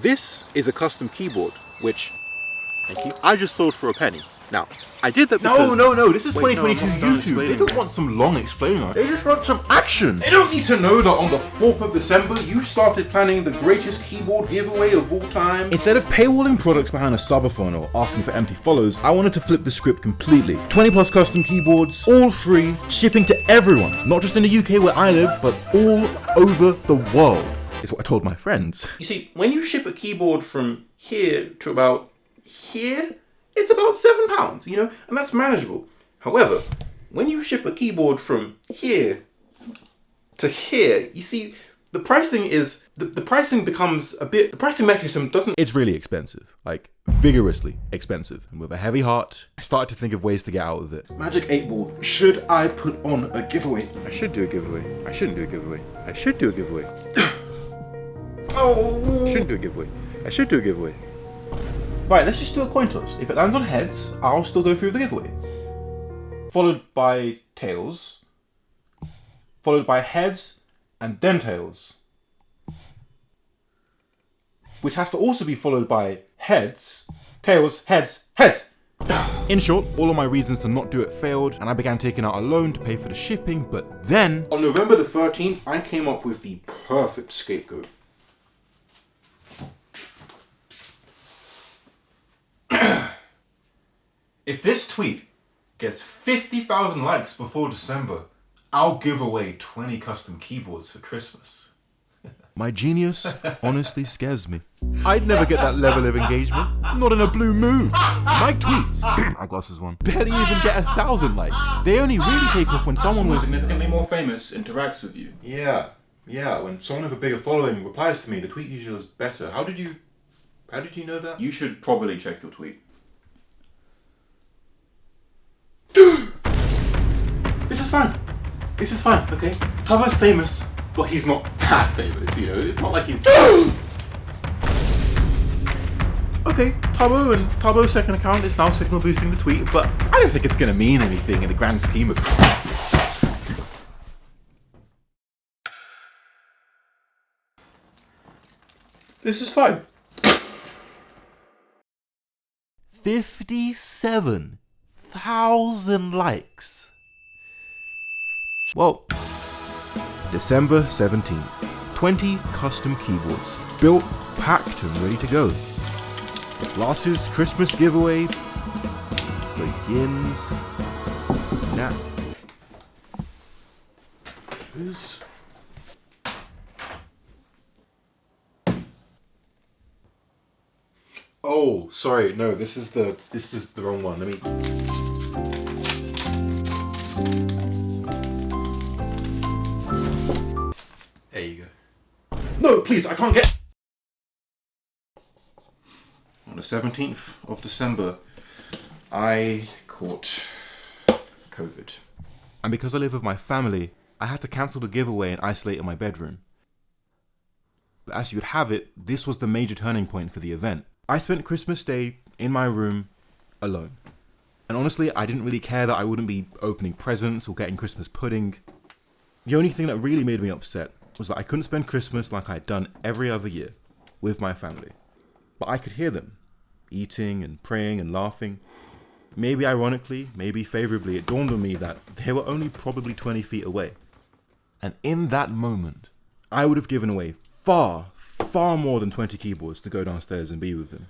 This is a custom keyboard, which I just sold for a penny. Now, I did that because... No, this is 2022 YouTube. They don't want some long explaining. They just want some action. They don't need to know that on the 4th of December, you started planning the greatest keyboard giveaway of all time. Instead of paywalling products behind a subathon or asking for empty follows, I wanted to flip the script completely. 20 plus custom keyboards, all free, shipping to everyone. Not just in the UK where I live, but all over the world. Is what I told my friends. You see, when you ship a keyboard from here to about here, it's about £7, you know, and that's manageable. However, when you ship a keyboard from here to here, you see, the pricing is, the pricing becomes a bit, the pricing mechanism doesn't... It's really expensive, like vigorously expensive. And with a heavy heart, I started to think of ways to get out of it. Magic 8 Ball, should I put on a giveaway? I should do a giveaway. I shouldn't do a giveaway. I should do a giveaway. Oh! I shouldn't do a giveaway. I should do a giveaway. Right, let's just do a coin toss. If it lands on heads, I'll still go through the giveaway. Followed by tails. Followed by heads and then tails. Which has to also be followed by heads, tails, heads, heads. In short, all of my reasons to not do it failed, and I began taking out a loan to pay for the shipping, but then... On November the 13th, I came up with the perfect scapegoat. If this tweet gets 50,000 likes before December, I'll give away 20 custom keyboards for Christmas. My genius honestly scares me. I'd never get that level of engagement, not in a blue moon. My tweets, Glarses one, barely even get 1,000 likes. They only really take off when someone with significantly more famous interacts with you. Yeah, when someone with a bigger following replies to me, the tweet usually does better. How did you know that? You should probably check your tweet. This is fine, okay? Tabo's famous, but he's not that famous, you know? It's not like he's... Okay, Tabo and Tabo's second account is now signal boosting the tweet, but I don't think it's gonna mean anything in the grand scheme of... This is fine. 57,000 likes. Well, December 17th, 20 custom keyboards, built, packed and ready to go. The Glarses Christmas giveaway begins now. Oh, sorry, no, this is the wrong one. Let me... There you go. No, please, I can't get... On the 17th of December, I caught COVID. And because I live with my family, I had to cancel the giveaway and isolate in my bedroom. But as you would have it, this was the major turning point for the event. I spent Christmas Day in my room alone. And honestly, I didn't really care that I wouldn't be opening presents or getting Christmas pudding. The only thing that really made me upset was that I couldn't spend Christmas like I had done every other year with my family. But I could hear them, eating and praying and laughing. Maybe ironically, maybe favorably, it dawned on me that they were only probably 20 feet away. And in that moment, I would have given away far more than 20 keyboards to go downstairs and be with them.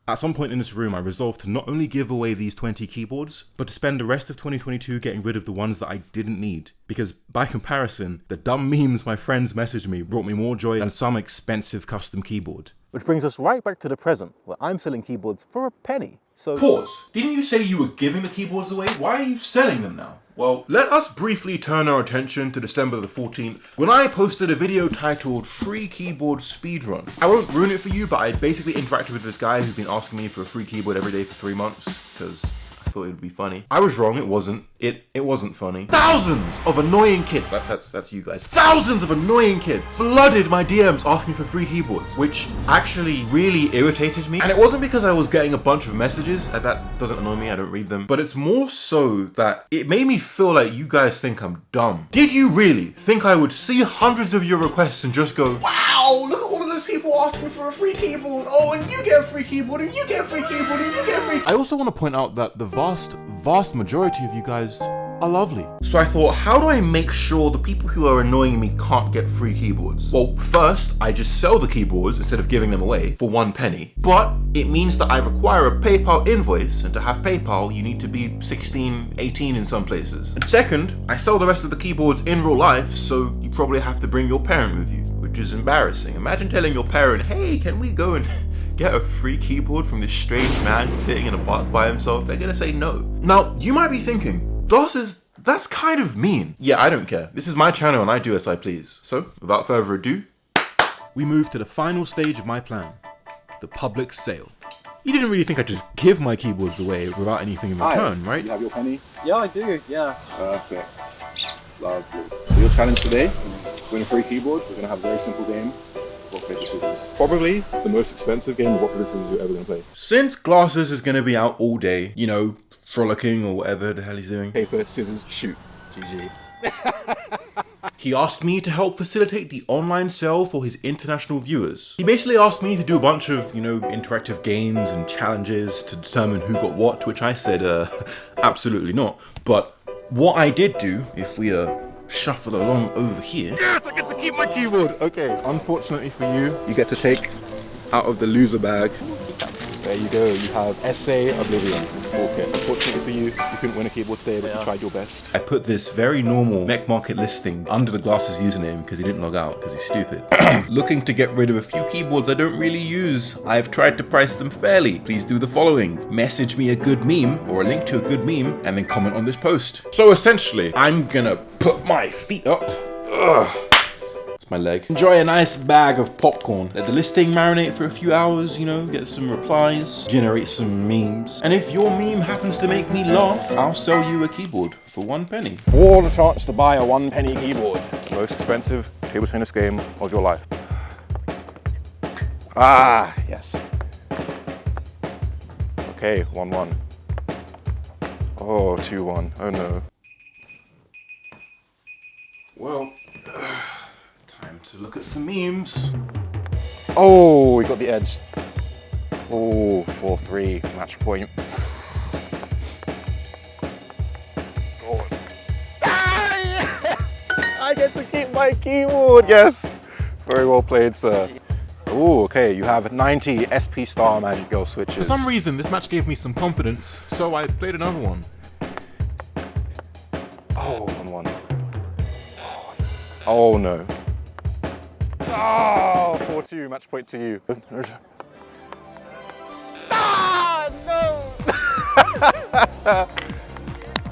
At some point in this room, I resolved to not only give away these 20 keyboards, but to spend the rest of 2022 getting rid of the ones that I didn't need. Because by comparison, the dumb memes my friends messaged me brought me more joy than some expensive custom keyboard. Which brings us right back to the present, where I'm selling keyboards for a penny. So pause. Didn't you say you were giving the keyboards away? Why are you selling them now? Well, let us briefly turn our attention to December the 14th, when I posted a video titled Free Keyboard Speedrun. I won't ruin it for you, but I basically interacted with this guy who's been asking me for a free keyboard every day for 3 months, because I thought it would be funny. I was wrong, it wasn't. It wasn't funny. Thousands of annoying kids, that's you guys. Thousands of annoying kids flooded my DMs asking for free keyboards, which actually really irritated me. And it wasn't because I was getting a bunch of messages, that doesn't annoy me, I don't read them. But it's more so that it made me feel like you guys think I'm dumb. Did you really think I would see hundreds of your requests and just go, wow, look at all of those people asking for a free keyboard. Oh, and you get a free keyboard, and you get a free keyboard, and you get a free. I also want to point out that the vast majority of you guys are lovely. So I thought, how do I make sure the people who are annoying me can't get free keyboards? Well, first, I just sell the keyboards instead of giving them away for 1 penny. But it means that I require a PayPal invoice, and to have PayPal, you need to be 16, 18 in some places. And second, I sell the rest of the keyboards in real life, so you probably have to bring your parent with you, which is embarrassing. Imagine telling your parent, hey, can we go and get a free keyboard from this strange man sitting in a park by himself? They're gonna say no. Now, you might be thinking, Glarses, that's kind of mean. Yeah, I don't care. This is my channel and I do as I please. So, without further ado, we move to the final stage of my plan, the public sale. You didn't really think I'd just give my keyboards away without anything in return, right? You have your penny? Yeah, I do, yeah. Perfect. Lovely. So your challenge today, win a free keyboard. We're going to have a very simple game. Rock, paper, scissors. Probably the most expensive game of rock, paper, scissors you're ever going to play. Since Glarses is going to be out all day, you know, frolicking or whatever the hell he's doing. Paper, scissors, shoot. GG. He asked me to help facilitate the online sale for his international viewers. He basically asked me to do a bunch of, you know, interactive games and challenges to determine who got what, to which I said, absolutely not. But what I did do, if we shuffle along over here. Yes, I get to keep my keyboard. Okay, unfortunately for you, you get to take out of the loser bag. There you go, you have Essay Oblivion. Okay, unfortunately for you, you couldn't win a keyboard today, but you tried your best. I put this very normal Mech Market listing under the Glarses username because he didn't log out because he's stupid. Looking to get rid of a few keyboards I don't really use. I've tried to price them fairly. Please do the following. Message me a good meme or a link to a good meme and then comment on this post. So essentially, I'm gonna put my feet up. Ugh. My leg. Enjoy a nice bag of popcorn. Let the listing marinate for a few hours, you know, get some replies, generate some memes. And if your meme happens to make me laugh, I'll sell you a keyboard for 1 penny. For the chance to buy a 1 penny keyboard. Most expensive table tennis game of your life. Ah, yes. Okay, 1-1. Oh, 2-1. Oh no. Well, time to look at some memes. Oh, we got the edge. Oh, 4-3, match point. Oh. Ah, yes! I get to keep my keyboard, yes! Very well played, sir. Oh, okay, you have 90 SP Star Magic Girl switches. For some reason, this match gave me some confidence, so I played another one. Oh, 1-1. Oh no. Oh, 4-2, match point to you. Ah, no!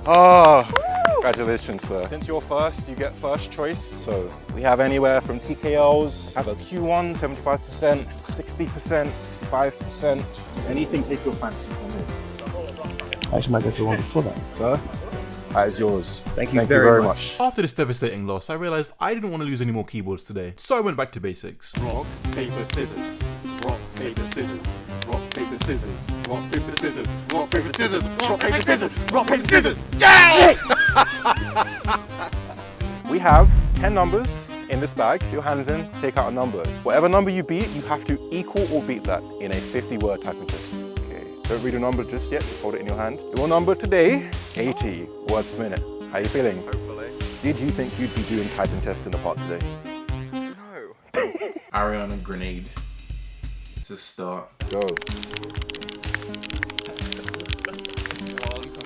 Oh, congratulations, sir. Since you're first, you get first choice. So we have anywhere from TKLs, have a Q1, 75%, 60%, 65%. Anything take your fancy from here. I actually might go for one before that. Sir, that is yours. Thank you very much. After this devastating loss, I realized I didn't want to lose any more keyboards today, so I went back to basics. Rock, paper, scissors. Rock, paper, scissors. Rock, paper, scissors. Rock, paper, scissors. Rock, paper, scissors. Rock, paper, scissors. Rock, paper, scissors. Yay! We have 10 numbers in this bag. Put your hands in, take out a number. Whatever number you beat, you have to equal or beat that in a 50-word typing test. Okay, don't read your number just yet, just hold it in your hand. Your number today, 80 words a minute. How are you feeling? Hopefully. Did you think you'd be doing typing tests in the park today? No. Ariana Grenade. It's a start. Go.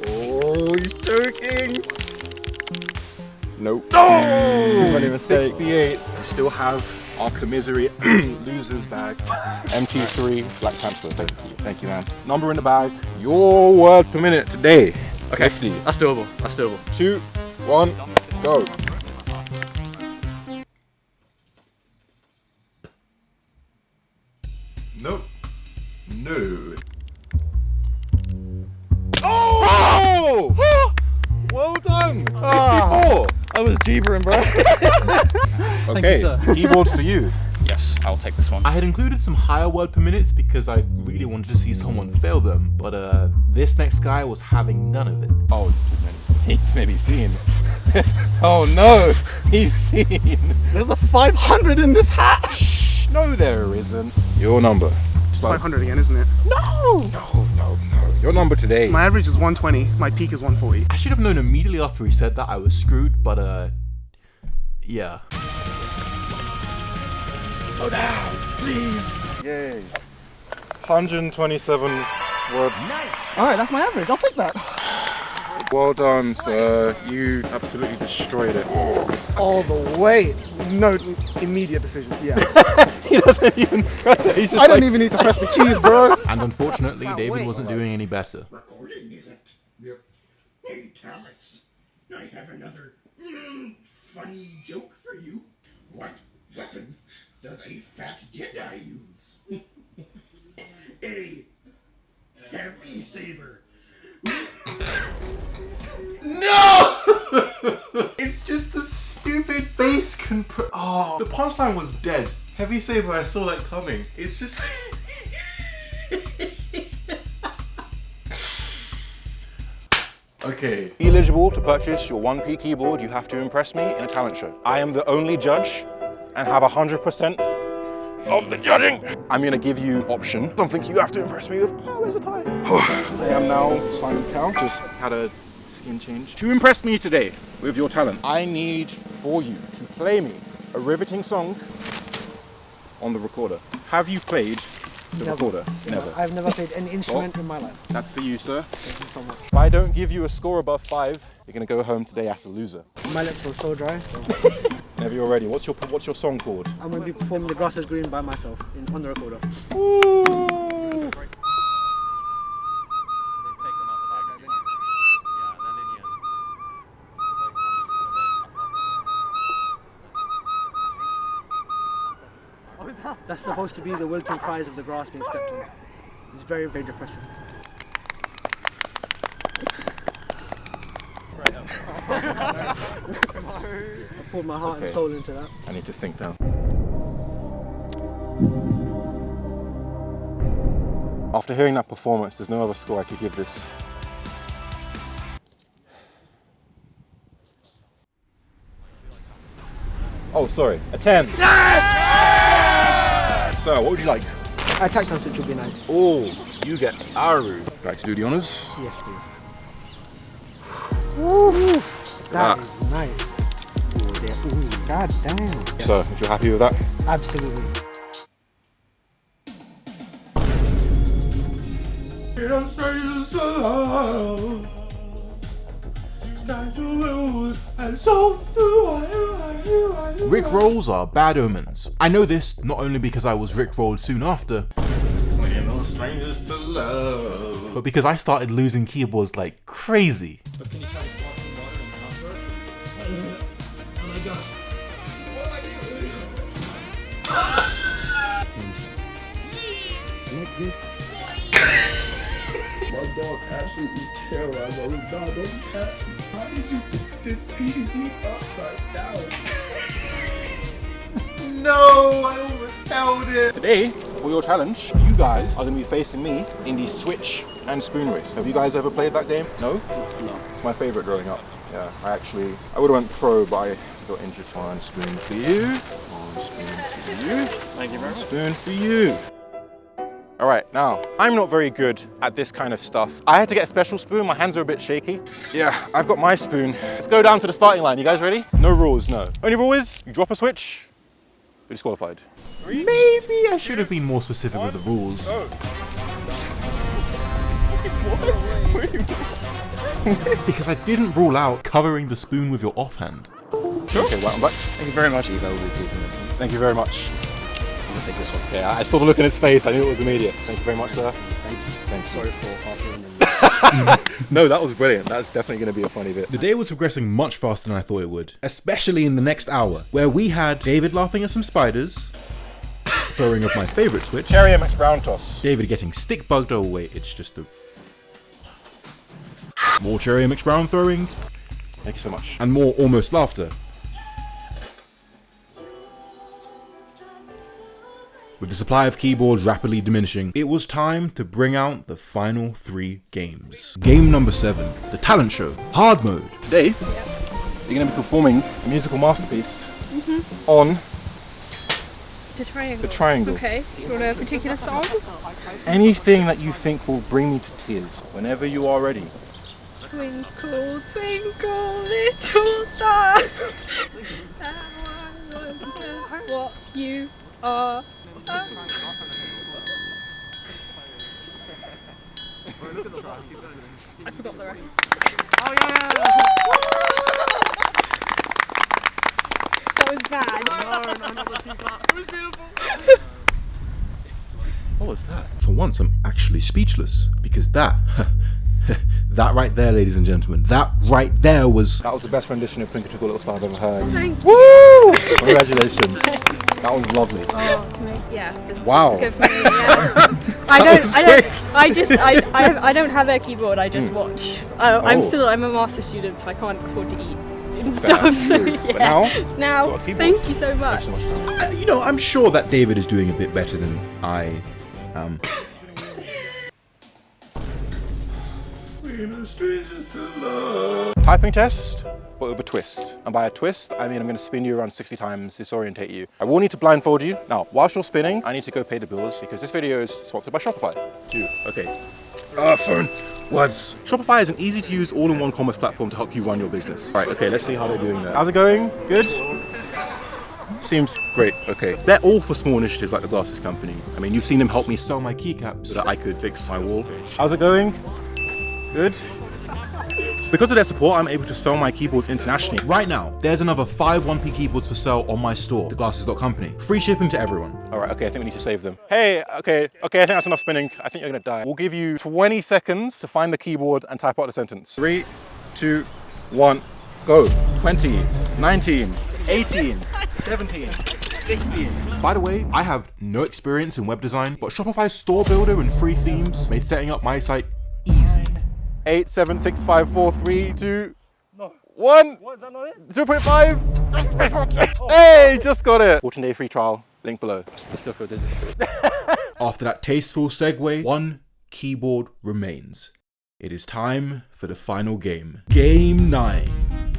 Oh, he's joking! Nope. Funny mistake. 68. We still have our commiserate losers bag. MT3 Black Panther. Thank you. Thank you, man. Number in the bag. Your word per minute today. Okay, 50. that's doable. That's doable. 2, 1, go. Nope. No. Oh! Well done! 54! I was jeebering, bro. Okay, sir. keyboard's for you. Yes, I'll take this one. I had included some higher word per minutes because I really wanted to see someone fail them, but this next guy was having none of it. Oh, he's maybe seen. Oh no, he's seen. There's a 500 in this hat. Shh. No, there isn't. Your number. It's 500 again, isn't it? No. Your number today. My average is 120. My peak is 140. I should have known immediately after he said that I was screwed, but yeah. Slow down, please. Yay. 127 words. Nice. All right, that's my average. I'll take that. Well done, sir. You absolutely destroyed it. All the way. No immediate decision. Yeah. He doesn't even press it. He's just I don't even need to press the keys, bro. And unfortunately, David wasn't doing any better. Recording, is it? Yep. Hey, Thomas, I have another funny joke for you. What weapon does a fat Jedi use? A heavy saber. No! It's just the stupid bass Oh, the punchline was dead. Heavy saber, I saw that coming. It's just. Okay. Eligible to purchase your 1p keyboard, you have to impress me in a talent show. I am the only judge and have 100% of the judging. I'm gonna give you option, something you have to impress me with. Oh, there's a tie. I am now Simon Cowell, just had a skin change. To impress me today with your talent, I need for you to play me a riveting song on the recorder. Have you played the recorder? Never. I've never played any instrument in my life. That's for you, sir. Thank you so much. If I don't give you a score above 5, you're gonna go home today as a loser. My lips are so dry. So Whenever you're ready, what's your song called? I'm going to be performing the Glarses Green by myself on the recorder. That's supposed to be the wilting cries of the grass being stepped on. It's very, very depressing. I poured my heart and soul into that. I need to think now. After hearing that performance, there's no other score I could give this. Oh, sorry, a 10. Yes! So, what would you like? A tactile switch would be nice. Oh, you get Aru. Like to do the honors? Yes, please. Woo! That is nice. Ooh, god damn. So, if you're happy with that? Absolutely. Rick rolls are bad omens. I know this not only because I was Rick rolled soon after, but because I started losing keyboards like crazy. But can you try to swap some water and transfer it? Oh my gosh. Like this. My dog absolutely terrorized my room. Dog, don't cat. How did you put the TV upside down? No, I almost held it. Today, for your challenge, you guys are going to be facing me in the switch and spoon race. Have you guys ever played that game? No? No. It's my favorite growing up. Yeah, I would have went pro, but I got injured. One spoon for you. One spoon for you. Thank you very much. Spoon for you. All right, now, I'm not very good at this kind of stuff. I had to get a special spoon, my hands are a bit shaky. Yeah, I've got my spoon. Let's go down to the starting line, you guys ready? No rules, no. Only rule is, you drop a switch, you're disqualified. Maybe I should have been more specific with the rules. Because I didn't rule out covering the spoon with your offhand. Sure. Okay, right, I'm back. Thank you very much, Eva. We'll be taking this one. Thank you very much. I'm gonna take this one. Yeah, I saw the look in his face, I knew it was immediate. Thank you very much, sir. Thank you. Thank you. Sorry for offering. No, that was brilliant. That's definitely going to be a funny bit. The day was progressing much faster than I thought it would, especially in the next hour, where we had David laughing at some spiders, throwing up my favourite switch, Cherry MX Brown Toss. David getting stick bugged. Oh wait, it's just a more Cherry MX Brown throwing, Thank you so much. and more almost laughter. With the supply of keyboards rapidly diminishing, it was time to bring out the final 3 games. Game number 7, the talent show, hard mode. Today, you're going to be performing a musical masterpiece on The triangle. The triangle. Okay. Do you want a particular song? Anything that you think will bring me to tears. Whenever you are ready. Twinkle, twinkle, little star. How I wonder what you are. I forgot the rest. Oh yeah! That was bad. No, not the teacup. It was beautiful. What was that? For once, I'm actually speechless because that right there, ladies and gentlemen, that right there was. That was the best rendition of Twinkle Twinkle Little Star I've ever heard. Thank Woo! Congratulations. That was lovely. Oh, yeah. This Wow. is good for me, yeah. I don't have a keyboard. I just watch. I'm a master student, so I can't afford to eat and stuff. So, yeah. But now, got a keyboard. thank you so much. You know, I'm sure that David is doing a bit better than I am. Typing test, but with a twist. And by a twist, I mean I'm going to spin you around 60 times, disorientate you. I will need to blindfold you. Now, whilst you're spinning, I need to go pay the bills because this video is sponsored by Shopify. Okay. Phone. Words. Shopify is an easy-to-use all-in-one commerce platform to help you run your business. All right, okay, let's see how they're doing that. How's it going? Good? Seems great. Okay. They're all for small initiatives like the Glarses company. I mean, you've seen them help me sell my keycaps so that I could fix my wall. How's it going? Good? Because of their support, I'm able to sell my keyboards internationally. Right now, there's another 5 1p keyboards for sale on my store, theglasses.company. Free shipping to everyone. All right, okay, I think we need to save them. Hey, okay, I think that's enough spinning. I think you're gonna die. We'll give you 20 seconds to find the keyboard and type out the sentence. 3, 2, 1, go. 20, 19, 18, 17, 16. By the way, I have no experience in web design, but Shopify's store builder and free themes made setting up my site easy. 8, 7, 6, 5, 4, 3, 2, 1. What, is that not it? 0.5. Hey, just got it. 14-day free trial, link below. I still feel dizzy. After that tasteful segue, one keyboard remains. It is time for the final game. Game 9,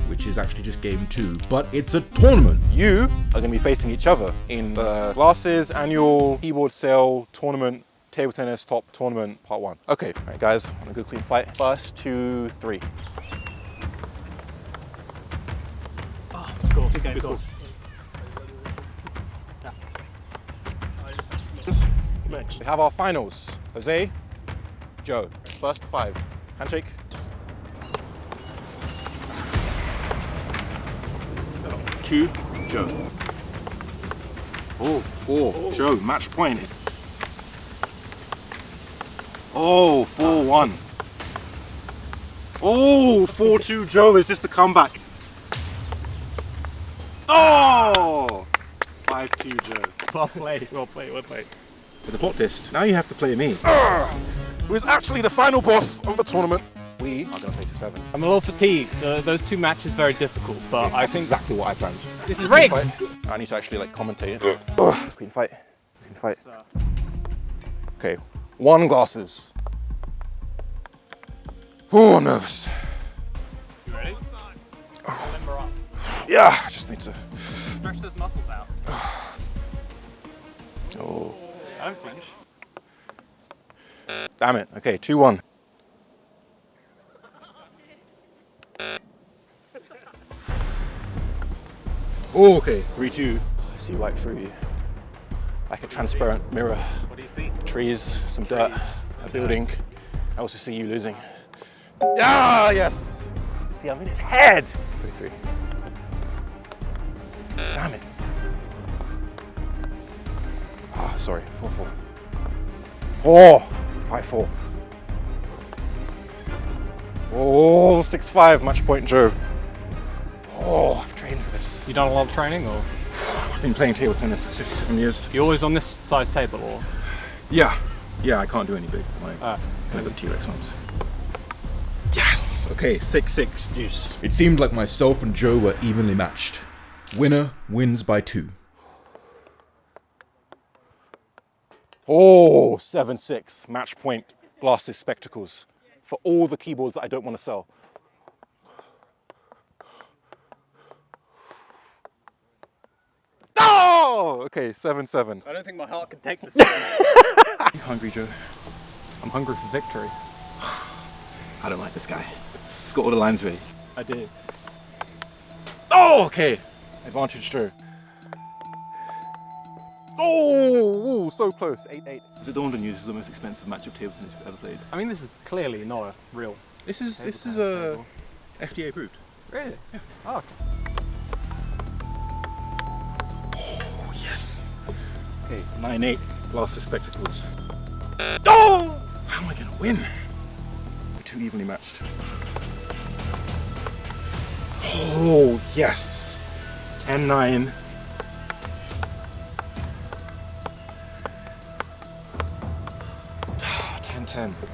which is actually just game 2, but it's a tournament. You are gonna be facing each other in the Glarses annual keyboard sale tournament table tennis top tournament part 1. Okay, all right guys, on a good clean fight. 1, 2, 3. Cool. Okay, cool. We have our finals. Jose, Joe. First 5. Handshake. Two, Joe. Oh, 4, Joe, match point. Oh, 4-1. Oh, 4-2, Joe, is this the comeback? Oh! 5-2, Joe. Well played, well played, well played. There's a plot twist. Now you have to play me. Who is actually the final boss of the tournament. We are going to play to 7. I'm a little fatigued. Those 2 matches very difficult, but I That's think exactly what I planned. this is rigged. I need to actually like commentate it. Clean fight. Clean fight. Okay. 1 Glarses. Oh, I'm nervous. You ready? Limber up. Yeah, I just need to. Stretch those muscles out. Oh. Don't flinch. Damn it. Okay, 2-1. Oh, okay. 3-2. I see right through you. Like a transparent mirror. What do you see? Trees, some dirt, a building. I also see you losing. Ah, yes! See, I'm in his head! 3-3. Damn it. Ah, sorry. 4-4. Oh! 5-4. Oh, 6-5. Match point, Joe. Oh, I've trained for this. You done a lot of training, or I've been playing table tennis for 67 years. you always on this size table, or? Yeah, I can't do any big. Like, kind of got T-Rex arms. Yes! Okay, 6-6, deuce. It seemed like myself and Joe were evenly matched. Winner wins by 2. Oh, 7-6. Match point. Glasses, spectacles. For all the keyboards that I don't want to sell. Oh! Oh, okay, 7-7. I don't think my heart can take this. You hungry, Joe? I'm hungry for victory. I don't like this guy. He's got all the lines ready. I did. Oh, okay. Advantage, Joe. Oh, ooh, so close. 8-8. Has it dawned on you this is the most expensive match of table tennis you've ever played? I mean, this is clearly not a real. This is table. FDA approved. Really? Yeah. Oh, okay. Oh, yes. Okay, 9-8. Glarses spectacles. Oh! How am I gonna win? We're too evenly matched. Oh, yes. 10-9.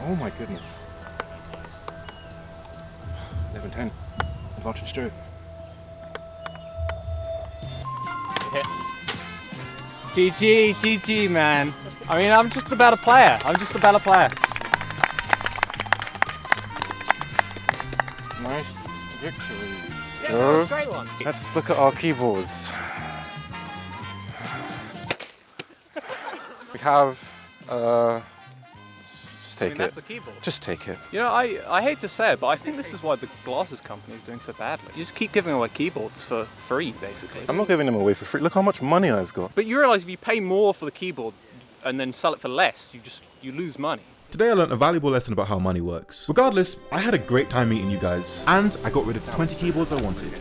Oh my goodness. 11-10. Advantage Joe. GG, man. I mean, I'm just a better player. Nice victory. Yeah, Joe. that was a great one. Let's look at our keyboards. We have, just take That's it. the keyboard. Just take it. You know, I hate to say it, but I think this is why the Glarses company is doing so badly. You just keep giving away keyboards for free, basically. I'm not giving them away for free. Look how much money I've got. But you realise if you pay more for the keyboard and then sell it for less, you lose money. Today I learned a valuable lesson about how money works. Regardless, I had a great time meeting you guys, and I got rid of 20 keyboards I wanted.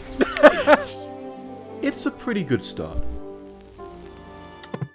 It's a pretty good start.